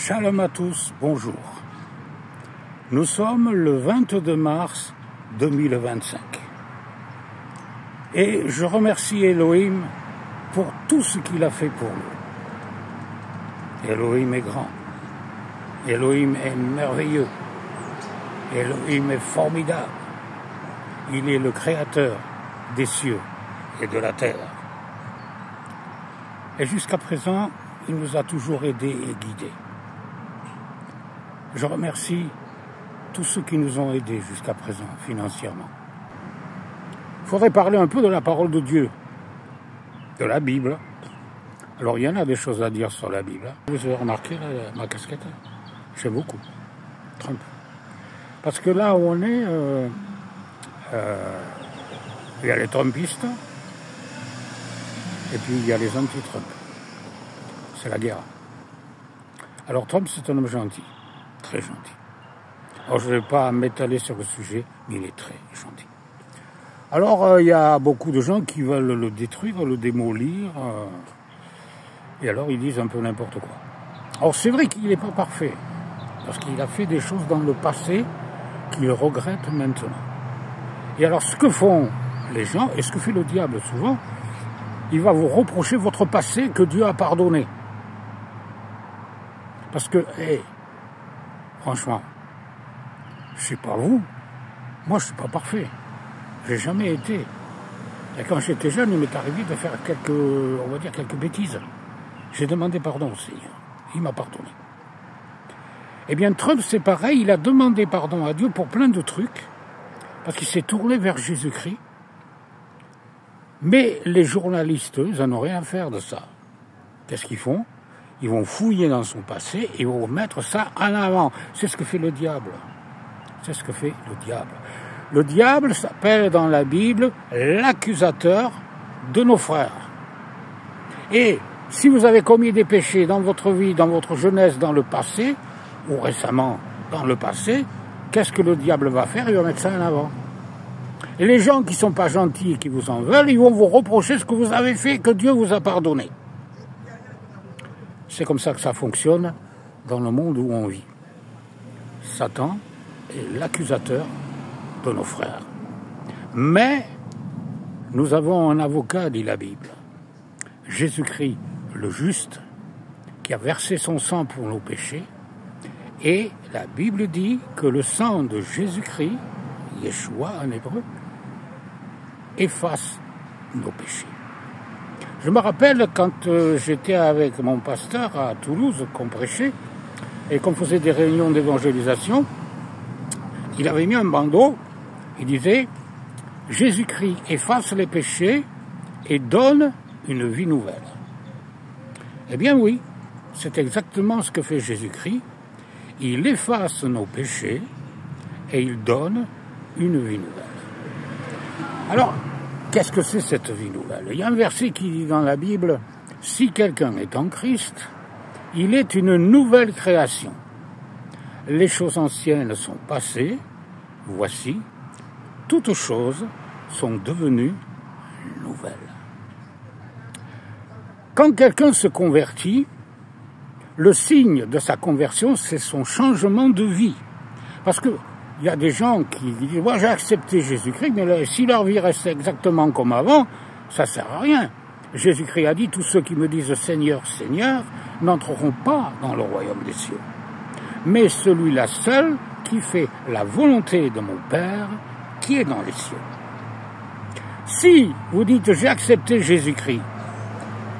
Shalom à tous, bonjour. Nous sommes le 22 mars 2025. Et je remercie Elohim pour tout ce qu'il a fait pour nous. Elohim est grand. Elohim est merveilleux. Elohim est formidable. Il est le créateur des cieux et de la terre. Et jusqu'à présent, il nous a toujours aidés et guidés. Je remercie tous ceux qui nous ont aidés jusqu'à présent, financièrement. Il faudrait parler un peu de la parole de Dieu, de la Bible. Alors, il y en a des choses à dire sur la Bible. Vous avez remarqué ma casquette? J'aime beaucoup. Trump. Parce que là où on est, il y a les Trumpistes, et puis il y a les anti-Trump. C'est la guerre. Alors Trump, c'est un homme gentil, très gentil. Alors je ne vais pas m'étaler sur le sujet, mais il est très gentil. Alors il y a beaucoup de gens qui veulent le détruire, le démolir, et alors ils disent un peu n'importe quoi. Alors c'est vrai qu'il n'est pas parfait, parce qu'il a fait des choses dans le passé qu'il regrette maintenant. Et alors ce que font les gens, et ce que fait le diable souvent, il va vous reprocher votre passé que Dieu a pardonné. Parce que, franchement, je ne sais pas vous, moi je ne suis pas parfait. Je n'ai jamais été. Et quand j'étais jeune, il m'est arrivé de faire quelques bêtises. J'ai demandé pardon au Seigneur. Il m'a pardonné. Eh bien, Trump, c'est pareil, il a demandé pardon à Dieu pour plein de trucs, parce qu'il s'est tourné vers Jésus-Christ. Mais les journalistes, eux, ils n'en ont rien à faire de ça. Qu'est-ce qu'ils font? Ils vont fouiller dans son passé et vont mettre ça en avant. C'est ce que fait le diable. C'est ce que fait le diable. Le diable s'appelle dans la Bible l'accusateur de nos frères. Et si vous avez commis des péchés dans votre vie, dans votre jeunesse, dans le passé, ou récemment dans le passé, qu'est-ce que le diable va faire? Il va mettre ça en avant. Et les gens qui ne sont pas gentils et qui vous en veulent, ils vont vous reprocher ce que vous avez fait, que Dieu vous a pardonné. C'est comme ça que ça fonctionne dans le monde où on vit. Satan est l'accusateur de nos frères. Mais nous avons un avocat, dit la Bible. Jésus-Christ, le juste, qui a versé son sang pour nos péchés. Et la Bible dit que le sang de Jésus-Christ, Yeshua en hébreu, efface nos péchés. Je me rappelle quand j'étais avec mon pasteur à Toulouse, qu'on prêchait, et qu'on faisait des réunions d'évangélisation, il avait mis un bandeau, il disait « Jésus-Christ efface les péchés et donne une vie nouvelle ». Eh bien oui, c'est exactement ce que fait Jésus-Christ. Il efface nos péchés et il donne une vie nouvelle. Alors, qu'est-ce que c'est cette vie nouvelle? Il y a un verset qui dit dans la Bible, « Si quelqu'un est en Christ, il est une nouvelle création. Les choses anciennes sont passées, voici, toutes choses sont devenues nouvelles. » Quand quelqu'un se convertit, le signe de sa conversion, c'est son changement de vie. Parce que il y a des gens qui disent « Moi, j'ai accepté Jésus-Christ, mais là, si leur vie reste exactement comme avant, ça ne sert à rien. » Jésus-Christ a dit « Tous ceux qui me disent « Seigneur, Seigneur » n'entreront pas dans le royaume des cieux. Mais celui-là seul qui fait la volonté de mon Père qui est dans les cieux. » Si vous dites « J'ai accepté Jésus-Christ »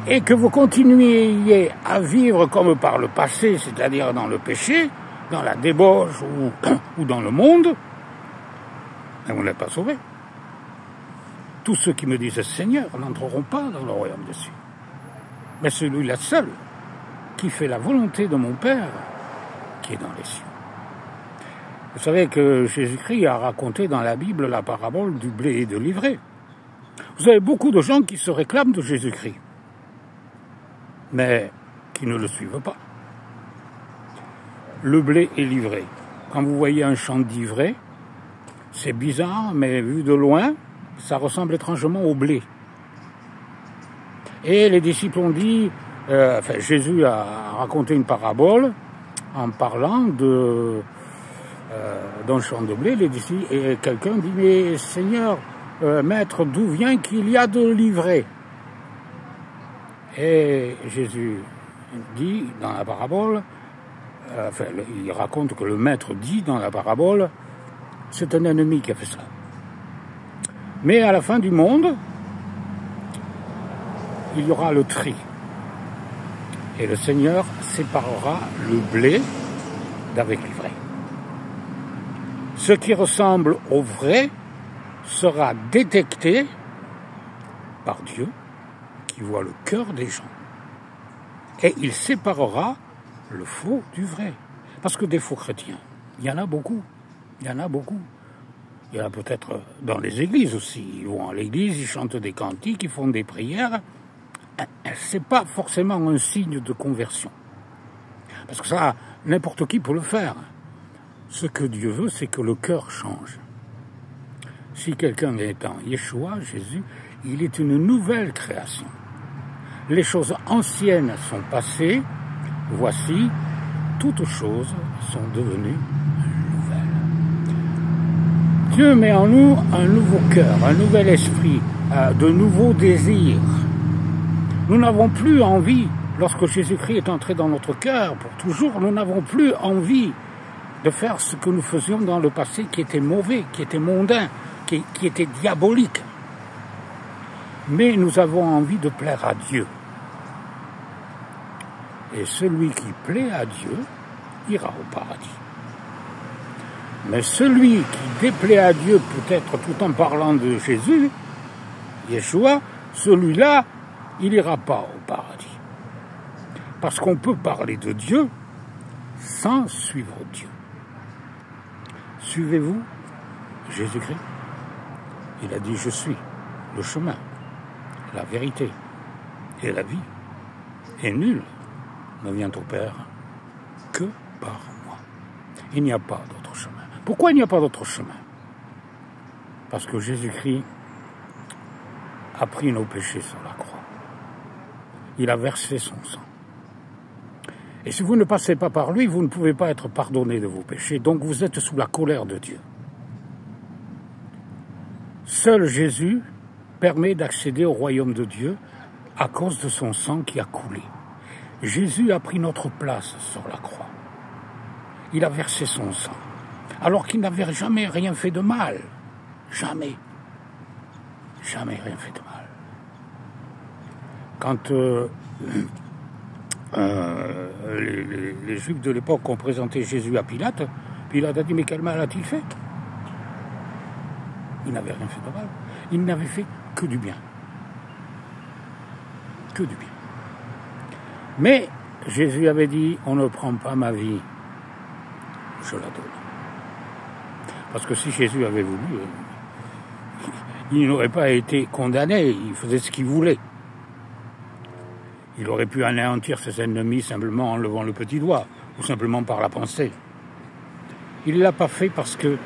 et que vous continuiez à vivre comme par le passé, c'est-à-dire dans le péché, dans la débauche ou dans le monde, mais vous n'êtes pas sauvés. Tous ceux qui me disent Seigneur n'entreront pas dans le royaume des cieux. Mais celui-là seul qui fait la volonté de mon Père qui est dans les cieux. Vous savez que Jésus-Christ a raconté dans la Bible la parabole du blé et de l'ivraie. Vous avez beaucoup de gens qui se réclament de Jésus-Christ, mais qui ne le suivent pas. Le blé et l'ivraie. Quand vous voyez un champ d'ivraie, c'est bizarre, mais vu de loin, ça ressemble étrangement au blé. Et les disciples ont dit, Jésus a raconté une parabole, en parlant d'un champ de blé, et quelqu'un dit, mais Seigneur, Maître, d'où vient qu'il y a de l'ivraie? Et Jésus dit dans la parabole, il raconte que le Maître dit dans la parabole, c'est un ennemi qui a fait ça. Mais à la fin du monde, il y aura le tri. Et le Seigneur séparera le blé d'avec l'ivraie. Ce qui ressemble au vrai sera détecté par Dieu qui voit le cœur des gens. Et il séparera le faux du vrai. Parce que des faux chrétiens, il y en a beaucoup. Il y en a beaucoup. Il y en a peut-être dans les églises aussi. Ils vont à l'église, ils chantent des cantiques, ils font des prières. C'est pas forcément un signe de conversion. Parce que ça, n'importe qui peut le faire. Ce que Dieu veut, c'est que le cœur change. Si quelqu'un est en Yeshua, Jésus, il est une nouvelle création. Les choses anciennes sont passées, voici, toutes choses sont devenues nouvelles. Dieu met en nous un nouveau cœur, un nouvel esprit, de nouveaux désirs. Nous n'avons plus envie, lorsque Jésus-Christ est entré dans notre cœur, pour toujours, nous n'avons plus envie de faire ce que nous faisions dans le passé qui était mauvais, qui était mondain, qui était diabolique. Mais nous avons envie de plaire à Dieu. Et celui qui plaît à Dieu ira au paradis. Mais celui qui déplaît à Dieu, peut-être tout en parlant de Jésus, Yeshua, celui-là, il n'ira pas au paradis. Parce qu'on peut parler de Dieu sans suivre Dieu. Suivez-vous Jésus-Christ? Il a dit, je suis le chemin, la vérité et la vie. Et nul ne vient au Père que par moi. Il n'y a pas d'autre chemin. Pourquoi il n'y a pas d'autre chemin? Parce que Jésus-Christ a pris nos péchés sur la croix. Il a versé son sang. Et si vous ne passez pas par lui, vous ne pouvez pas être pardonné de vos péchés. Donc vous êtes sous la colère de Dieu. Seul Jésus permet d'accéder au royaume de Dieu à cause de son sang qui a coulé. Jésus a pris notre place sur la croix. Il a versé son sang. Alors qu'il n'avait jamais rien fait de mal. Jamais. Jamais rien fait de mal. Quand les Juifs de l'époque ont présenté Jésus à Pilate, Pilate a dit, mais quel mal a-t-il fait? Il n'avait rien fait de mal. Il n'avait fait que du bien. Que du bien. Mais Jésus avait dit, on ne prend pas ma vie, je la donne. Parce que si Jésus avait voulu, il n'aurait pas été condamné, il faisait ce qu'il voulait. Il aurait pu anéantir ses ennemis simplement en levant le petit doigt, ou simplement par la pensée. Il ne l'a pas fait parce que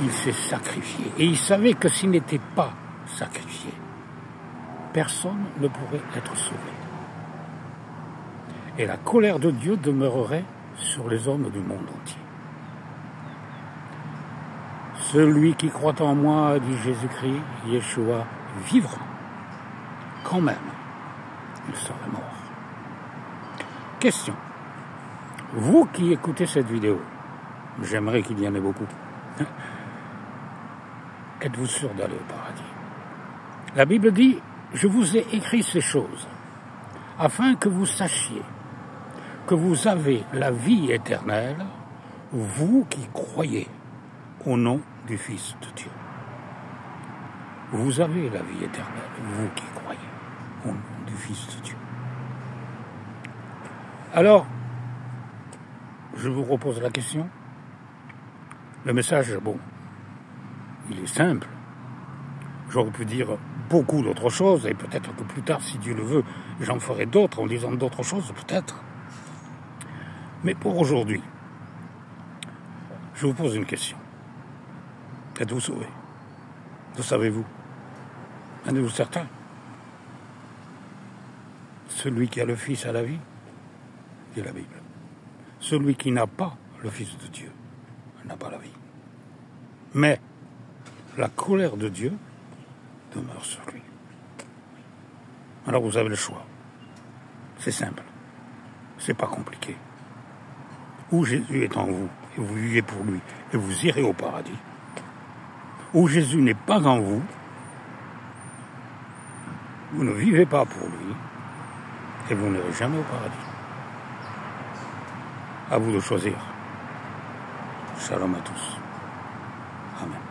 il s'est sacrifié. Et il savait que s'il n'était pas sacrifié, personne ne pourrait être sauvé. Et la colère de Dieu demeurerait sur les hommes du monde entier. Celui qui croit en moi, dit Jésus-Christ, Yeshua, vivra. Quand même, il sera mort. Question. Vous qui écoutez cette vidéo, j'aimerais qu'il y en ait beaucoup. Êtes-vous sûr d'aller au paradis? La Bible dit, je vous ai écrit ces choses, afin que vous sachiez que vous avez la vie éternelle, vous qui croyez au nom du Fils de Dieu. Vous avez la vie éternelle, vous qui croyez au nom du Fils de Dieu. Alors, je vous repose la question. Le message, bon, il est simple. J'aurais pu dire beaucoup d'autres choses, et peut-être que plus tard, si Dieu le veut, j'en ferai d'autres en disant d'autres choses, peut-être. Mais pour aujourd'hui, je vous pose une question. Êtes-vous sauvé? Le savez-vous? En êtes-vous certain? Celui qui a le Fils a la vie, dit la Bible. celui qui n'a pas le Fils de Dieu n'a pas la vie. Mais la colère de Dieu demeure sur lui. Alors vous avez le choix. C'est simple. C'est pas compliqué. Ou Jésus est en vous et vous vivez pour lui et vous irez au paradis. Ou Jésus n'est pas en vous, vous ne vivez pas pour lui et vous n'irez jamais au paradis. À vous de choisir. Shalom à tous. Amen.